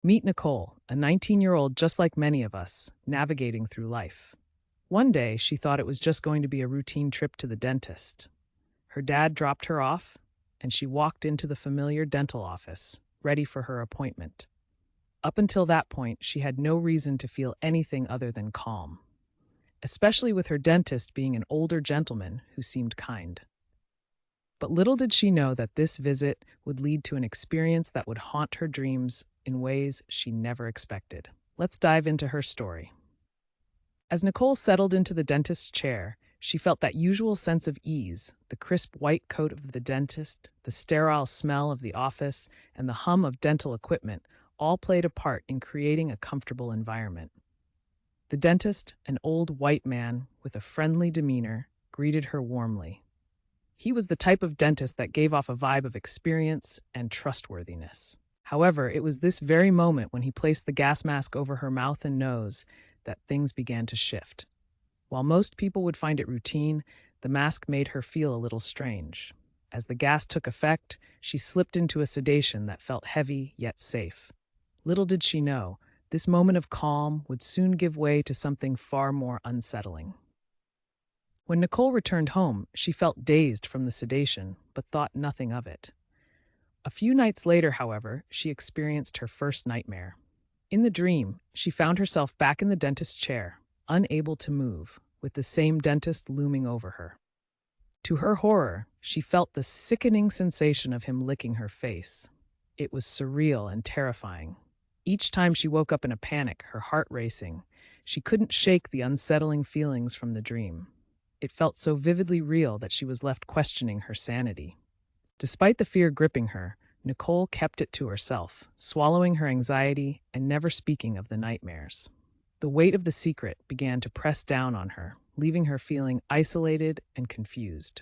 Meet Nicole, a 19-year-old just like many of us, navigating through life. One day, she thought it was just going to be a routine trip to the dentist. Her dad dropped her off, and she walked into the familiar dental office, ready for her appointment. Up until that point, she had no reason to feel anything other than calm, especially with her dentist being an older gentleman who seemed kind. But little did she know that this visit would lead to an experience that would haunt her dreams in ways she never expected. Let's dive into her story. As Nicole settled into the dentist's chair, she felt that usual sense of ease, the crisp white coat of the dentist, the sterile smell of the office, and the hum of dental equipment all played a part in creating a comfortable environment. The dentist, an old white man with a friendly demeanor, greeted her warmly. He was the type of dentist that gave off a vibe of experience and trustworthiness. However, it was this very moment when he placed the gas mask over her mouth and nose that things began to shift. While most people would find it routine, the mask made her feel a little strange. As the gas took effect, she slipped into a sedation that felt heavy yet safe. Little did she know, this moment of calm would soon give way to something far more unsettling. When Nicole returned home, she felt dazed from the sedation, but thought nothing of it. A few nights later, however, she experienced her first nightmare. In the dream, she found herself back in the dentist's chair, unable to move, with the same dentist looming over her. To her horror, she felt the sickening sensation of him licking her face. It was surreal and terrifying. Each time she woke up in a panic, her heart racing, she couldn't shake the unsettling feelings from the dream. It felt so vividly real that she was left questioning her sanity. Despite the fear gripping her, Nicole kept it to herself, swallowing her anxiety and never speaking of the nightmares. The weight of the secret began to press down on her, leaving her feeling isolated and confused.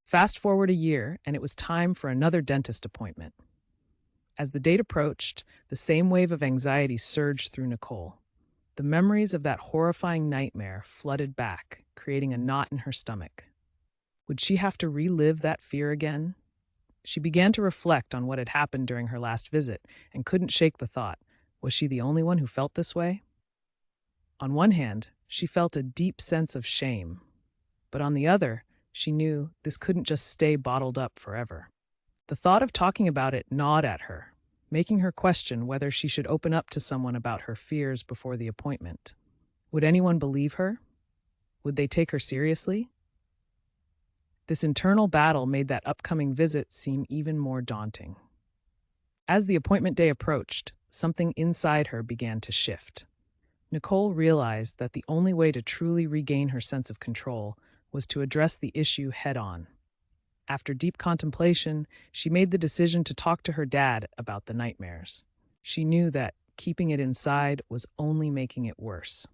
Fast forward a year, and it was time for another dentist appointment. As the date approached, the same wave of anxiety surged through Nicole. The memories of that horrifying nightmare flooded back, creating a knot in her stomach. Would she have to relive that fear again? She began to reflect on what had happened during her last visit and couldn't shake the thought, was she the only one who felt this way? On one hand, she felt a deep sense of shame, but on the other, she knew this couldn't just stay bottled up forever. The thought of talking about it gnawed at her, making her question whether she should open up to someone about her fears before the appointment. Would anyone believe her? Would they take her seriously? This internal battle made that upcoming visit seem even more daunting. As the appointment day approached, something inside her began to shift. Nicole realized that the only way to truly regain her sense of control was to address the issue head-on. After deep contemplation, she made the decision to talk to her dad about the nightmares. She knew that keeping it inside was only making it worse.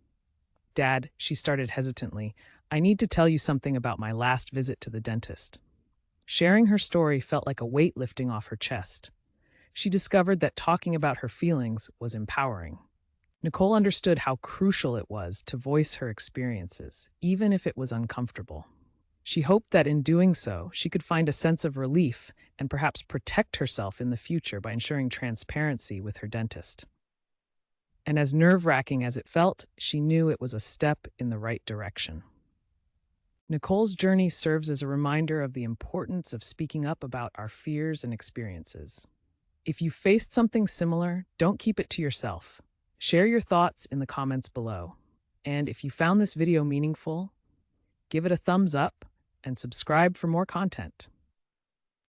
"Dad," she started hesitantly, "I need to tell you something about my last visit to the dentist." Sharing her story felt like a weight lifting off her chest. She discovered that talking about her feelings was empowering. Nicole understood how crucial it was to voice her experiences, even if it was uncomfortable. She hoped that in doing so, she could find a sense of relief and perhaps protect herself in the future by ensuring transparency with her dentist. And as nerve-wracking as it felt, she knew it was a step in the right direction. Nicole's journey serves as a reminder of the importance of speaking up about our fears and experiences. If you faced something similar, don't keep it to yourself. Share your thoughts in the comments below. And if you found this video meaningful, give it a thumbs up and subscribe for more content.